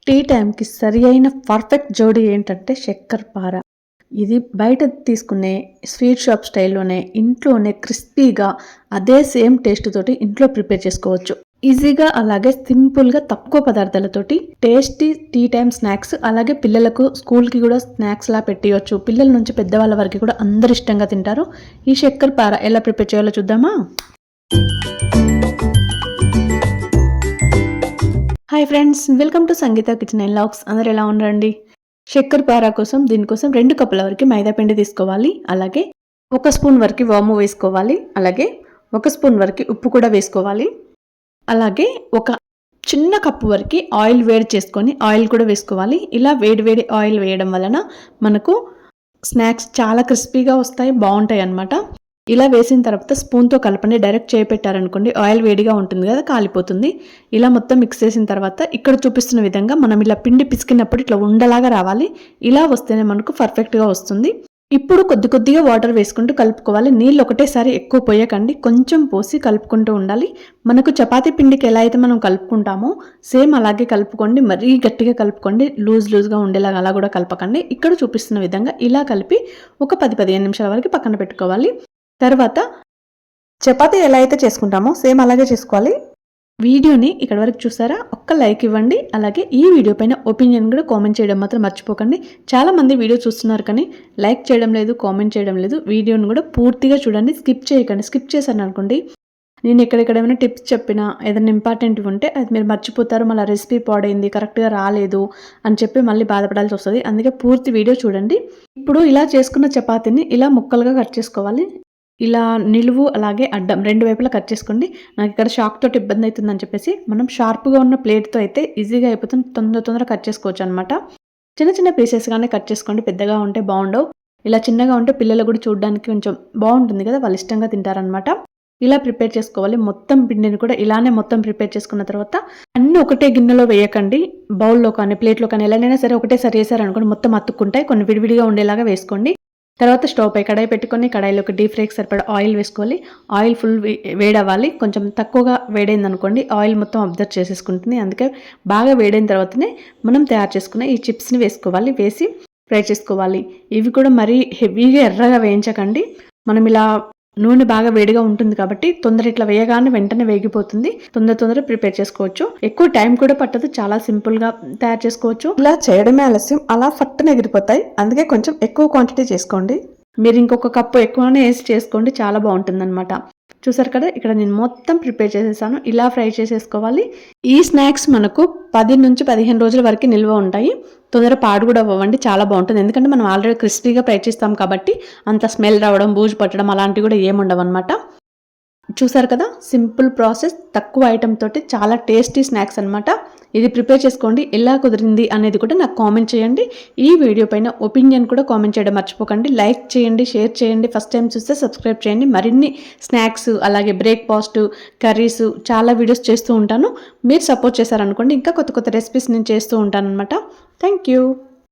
Tea టైంకి సరి అయిన పర్ఫెక్ట్ జోడీ ఏంటంటే చక్కెరపార. ఇది బయట తీసుకునే స్వీట్ షాప్ స్టైల్‌లోనే ఇంట్లోనే క్రిస్పీగా అదే సేమ్ టేస్ట్ తోటి ఇంట్లో ప్రిపేర్ చేసుకోవచ్చు. ఈజీగా అలాగే సింపుల్‌గా తక్కువ పదార్థాలతోటి టేస్టీ టీ టైమ్ స్నాక్స్ అలాగే పిల్లలకు స్కూల్‌కి కూడా స్నాక్స్‌లా పెట్టియొచ్చు. పిల్లల నుంచి పెద్దవాళ్ళ వరకు కూడా అందరూ ఇష్టంగా తింటారు. ఈ చక్కెరపార ఎలా ప్రిపేర్ చేయాలో చూద్దామా? Hi friends, welcome to Sangeetha kitchen and vlogs. అందరూ ఎలా ఉన్నారండి? చక్కెరపార కోసం దీనికోసం 2 కప్పుల వరకు మైదా పిండి తీసుకోవాలి. అలాగే 1 స్పూన్ వరకు వాము వేసుకోవాలి. అలాగే 1 స్పూన్ వరకు ఉప్పు కూడా వేసుకోవాలి. అలాగే ఒక చిన్న కప్పు వరకు ఆయిల్ వేడి చేసుకొని ఆయిల్ కూడా వేసుకోవాలి. ఇలా వేడి ఆయిల్ వేయడం వలన మనకు స్నాక్స్ చాలా క్రిస్పీగా వస్తాయి, బాగుంటాయి అన్నమాట. ఇలా వేసిన తర్వాత స్పూన్తో కలపండి. డైరెక్ట్ చేపెట్టారనుకోండి ఆయిల్ వేడిగా ఉంటుంది కదా, కాలిపోతుంది. ఇలా మొత్తం మిక్స్ చేసిన తర్వాత ఇక్కడ చూపిస్తున్న విధంగా మనం ఇలా పిండి పిసికినప్పుడు ఇట్లా ఉండలాగా రావాలి. ఇలా వస్తేనే మనకు పర్ఫెక్ట్గా వస్తుంది. ఇప్పుడు కొద్దిగా వాటర్ వేసుకుంటూ కలుపుకోవాలి. నీళ్ళు ఒకటేసారి ఎక్కువ పోయకండి, కొంచెం పోసి కలుపుకుంటూ ఉండాలి. మనకు చపాతీ పిండికి ఎలా అయితే మనం కలుపుకుంటామో సేమ్ అలాగే కలుపుకోండి. మరీ గట్టిగా కలుపుకోండి, లూజ్గా ఉండేలాగా అలా కూడా కలపకండి. ఇక్కడ చూపిస్తున్న విధంగా ఇలా కలిపి ఒక 10-15 నిమిషాల వరకు పక్కన పెట్టుకోవాలి. తర్వాత చపాతీ ఎలా అయితే చేసుకుంటామో సేమ్ అలాగే చేసుకోవాలి. వీడియోని ఇక్కడ వరకు చూసారా? ఒక్క లైక్ ఇవ్వండి. అలాగే ఈ వీడియో పైన ఒపీనియన్ కూడా కామెంట్ చేయడం మాత్రం మర్చిపోకండి. చాలామంది వీడియో చూస్తున్నారు కానీ లైక్ చేయడం లేదు, కామెంట్ చేయడం లేదు. వీడియోని కూడా పూర్తిగా చూడండి, స్కిప్ చేయకండి. స్కిప్ చేశాను అనుకోండి, నేను ఎక్కడెక్కడ ఏమైనా టిప్స్ చెప్పినా ఏదైనా ఇంపార్టెంట్ ఉంటే అది మీరు మర్చిపోతారు. మళ్ళీ రెసిపీ పాడైంది, కరెక్ట్గా రాలేదు అని చెప్పి మళ్ళీ బాధపడాల్సి వస్తుంది. అందుకే పూర్తి వీడియో చూడండి. ఇప్పుడు ఇలా చేసుకున్న చపాతీని ఇలా ముక్కలుగా కట్ చేసుకోవాలి. ఇలా నిలువు అలాగే అడ్డం 2 వైపులా కట్ చేసుకోండి. నాకు ఇక్కడ షాక్ తోటి ఇబ్బంది అవుతుందని చెప్పేసి మనం షార్ప్గా ఉన్న ప్లేట్తో అయితే ఈజీగా అయిపోతుంది. తొందరగా కట్ చేసుకోవచ్చు అనమాట. చిన్న పీసెస్గానే కట్ చేసుకోండి, పెద్దగా ఉంటే బాగుండవు. ఇలా చిన్నగా ఉంటే పిల్లలు కూడా చూడడానికి కొంచెం బాగుంటుంది కదా, వాళ్ళు ఇష్టంగా తింటారనమాట. ఇలా ప్రిపేర్ చేసుకోవాలి. మొత్తం పిండిని కూడా ఇలానే మొత్తం ప్రిపేర్ చేసుకున్న తర్వాత అన్నీ ఒకటే గిన్నెలో వేయకండి. బౌల్లో కానీ ప్లేట్లో కానీ ఎలానైనా సరే ఒకటేసారి వేసారనుకోండి మొత్తం అతుక్కుంటాయి. కొన్ని విడివిడిగా ఉండేలాగా వేసుకోండి. తర్వాత స్టవ్ పై కడాయి పెట్టుకొని కడాయిలోకి డీప్ ఫ్రైకి సరిపడా ఆయిల్ వేసుకోవాలి. ఆయిల్ ఫుల్ వేడవ్వాలి. కొంచెం తక్కువగా వేడైంది అనుకోండి ఆయిల్ మొత్తం అబ్జర్వ్ చేసేసుకుంటుంది. అందుకే బాగా వేడైన తర్వాతనే మనం తయారు చేసుకున్న ఈ చిప్స్ని వేసుకోవాలి. వేసి ఫ్రై చేసుకోవాలి. ఇవి కూడా మరీ హెవీగా ఎర్రగా వేయించకండి. మనం ఇలా నూనె బాగా వేడిగా ఉంటుంది కాబట్టి ఇట్లా వేయగానే వెంటనే వేగిపోతుంది. తొందర ప్రిపేర్ చేసుకోవచ్చు. ఎక్కువ టైం కూడా పట్టదు, చాలా సింపుల్ గా తయారు చేసుకోవచ్చు. ఇలా చేయడమే ఆలస్యం, అలా ఫట్టున ఎగిరిపోతాయి. అందుకే కొంచెం ఎక్కువ క్వాంటిటీ చేసుకోండి. మీరు ఇంకొక కప్పు ఎక్కువనే వేసి చేసుకోండి, చాలా బాగుంటుంది అనమాట. చూసారు కదా, ఇక్కడ నేను మొత్తం ప్రిపేర్ చేసేసాను. ఇలా ఫ్రై చేసేసుకోవాలి. ఈ స్నాక్స్ మనకు 10 నుంచి 15 రోజుల వరకు నిల్వ ఉంటాయి. తొందర పాడు కూడా అవ్వండి, చాలా బాగుంటుంది. ఎందుకంటే మనం ఆల్రెడీ క్రిస్పీగా ఫ్రై చేస్తాం కాబట్టి అంత స్మెల్ రావడం, బూజు పట్టడం అలాంటివి కూడా ఏముండవు అనమాట. చూసారు కదా, సింపుల్ ప్రాసెస్, తక్కువ ఐటమ్ తోటి చాలా టేస్టీ స్నాక్స్ అనమాట. ఇది ప్రిపేర్ చేసుకోండి. ఎలా కుదిరింది అనేది కూడా నాకు కామెంట్ చేయండి. ఈ వీడియో పైన ఒపీనియన్ కూడా కామెంట్ చేయడం మర్చిపోకండి. లైక్ చేయండి, షేర్ చేయండి. ఫస్ట్ టైం చూస్తే సబ్స్క్రైబ్ చేయండి. మరిన్ని స్నాక్స్ అలాగే బ్రేక్ఫాస్ట్, కర్రీస్ చాలా వీడియోస్ చేస్తూ ఉంటాను. మీరు సపోర్ట్ చేశారనుకోండి ఇంకా కొత్త రెసిపీస్ నేను చేస్తూ ఉంటాను అనమాట. Thank you.